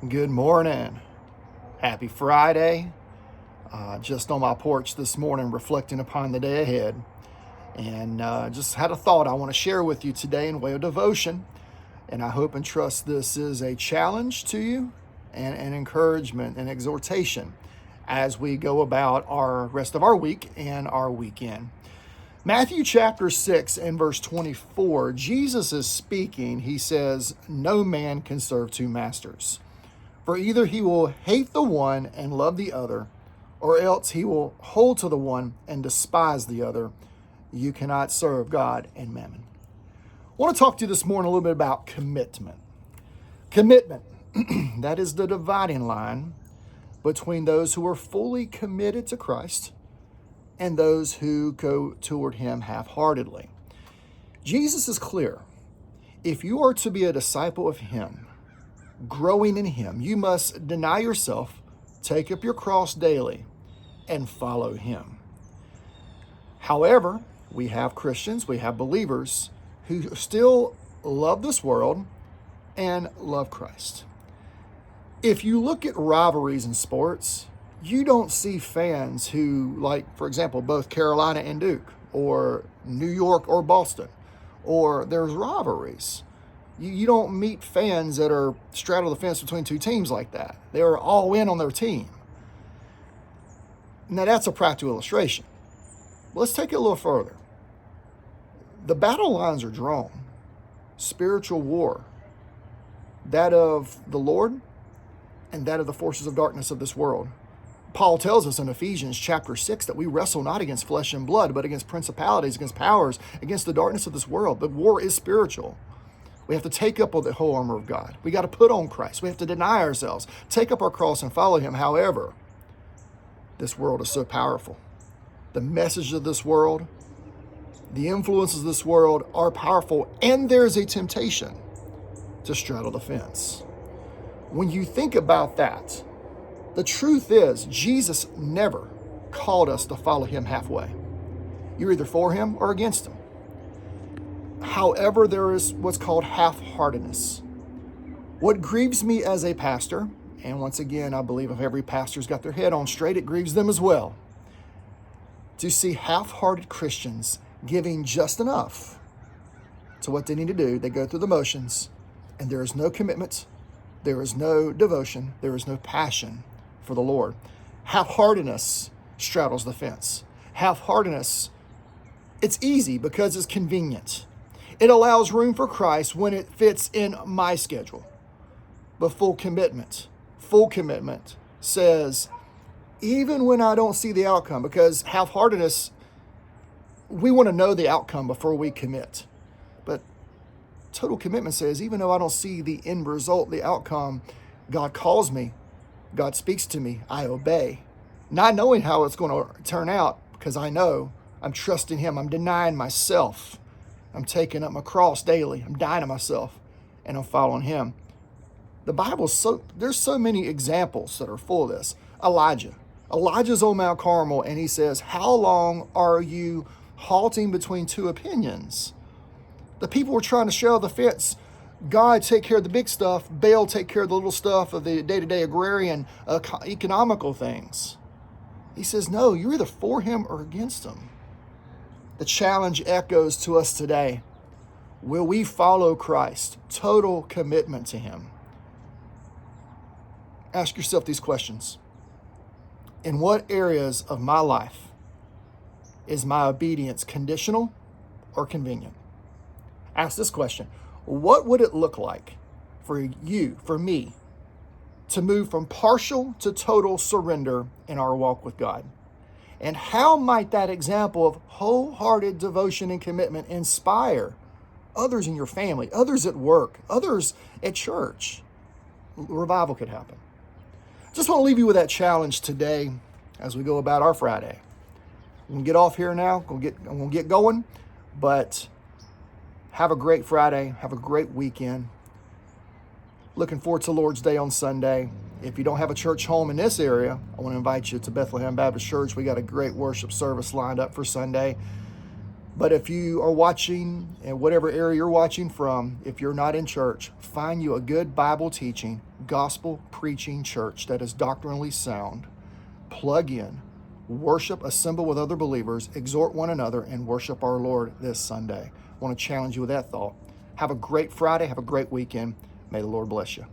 Good morning. Happy Friday. Just on my porch this morning, reflecting upon the day ahead. And just had a thought I want to share with you today in way of devotion. And I hope and trust this is a challenge to you and an encouragement and exhortation as we go about our rest of our week and our weekend. Matthew chapter 6 and verse 24, Jesus is speaking. He says, "No man can serve two masters. For either he will hate the one and love the other, or else he will hold to the one and despise the other. You cannot serve God and mammon." I want to talk to you this morning a little bit about commitment. Commitment, that is the dividing line between those who are fully committed to Christ and those who go toward him half-heartedly. Jesus is clear. If you are to be a disciple of him, growing in him, you must deny yourself, take up your cross daily, and follow him. However, we have Christians, we have believers who still love this world and love Christ. If you look at rivalries in sports, you don't see fans who, like, for example, both Carolina and Duke, or New York or Boston, or there's rivalries. You don't meet fans that are straddle the fence between two teams like that. They are all in on their team. Now, that's a practical illustration. Let's take it a little further. The battle lines are drawn. Spiritual war, that of the Lord and that of the forces of darkness of this world. Paul tells us in Ephesians chapter 6 that we wrestle not against flesh and blood, but against principalities, against powers, against the darkness of this world. The war is spiritual. We have to take up the whole armor of God. We got to put on Christ. We have to deny ourselves, take up our cross and follow him. However, this world is so powerful. The message of this world, the influences of this world are powerful, and there's a temptation to straddle the fence. When you think about that, the truth is Jesus never called us to follow him halfway. You're either for him or against him. However, there is what's called half-heartedness. What grieves me as a pastor, and once again, I believe if every pastor's got their head on straight, it grieves them as well, to see half-hearted Christians giving just enough to what they need to do. They go through the motions, and there is no commitment, there is no devotion, there is no passion for the Lord. Half-heartedness straddles the fence. Half-heartedness, it's easy because it's convenient. It allows room for Christ when it fits in my schedule. But full commitment says, even when I don't see the outcome, because half-heartedness, we want to know the outcome before we commit. But total commitment says, even though I don't see the end result, the outcome, God calls me, God speaks to me, I obey. Not knowing how it's going to turn out, because I know I'm trusting him, I'm denying myself. I'm taking up my cross daily. I'm dying to myself, and I'm following him. The Bible's there's so many examples that are full of this. Elijah's on Mount Carmel, and he says, "How long are you halting between two opinions?" The people were trying to straddle the fence. God take care of the big stuff. Baal take care of the little stuff of the day-to-day agrarian, economical things. He says, no, you're either for him or against him. The challenge echoes to us today. Will we follow Christ? Total commitment to him. Ask yourself these questions. In what areas of my life is my obedience conditional or convenient? Ask this question. What would it look like for you, for me, to move from partial to total surrender in our walk with God? And how might that example of wholehearted devotion and commitment inspire others in your family, others at work, others at church? Revival could happen. Just want to leave you with that challenge today as we go about our Friday. We're going to get off here now. I'm going to get going, but have a great Friday. Have a great weekend. Looking forward to Lord's Day on Sunday. If you don't have a church home in this area, I want to invite you to Bethlehem Baptist Church. We got a great worship service lined up for Sunday. But if you are watching, in whatever area you're watching from, if you're not in church, find you a good Bible teaching, gospel preaching church that is doctrinally sound. Plug in, worship, assemble with other believers, exhort one another, and worship our Lord this Sunday. I want to challenge you with that thought. Have a great Friday. Have a great weekend. May the Lord bless you.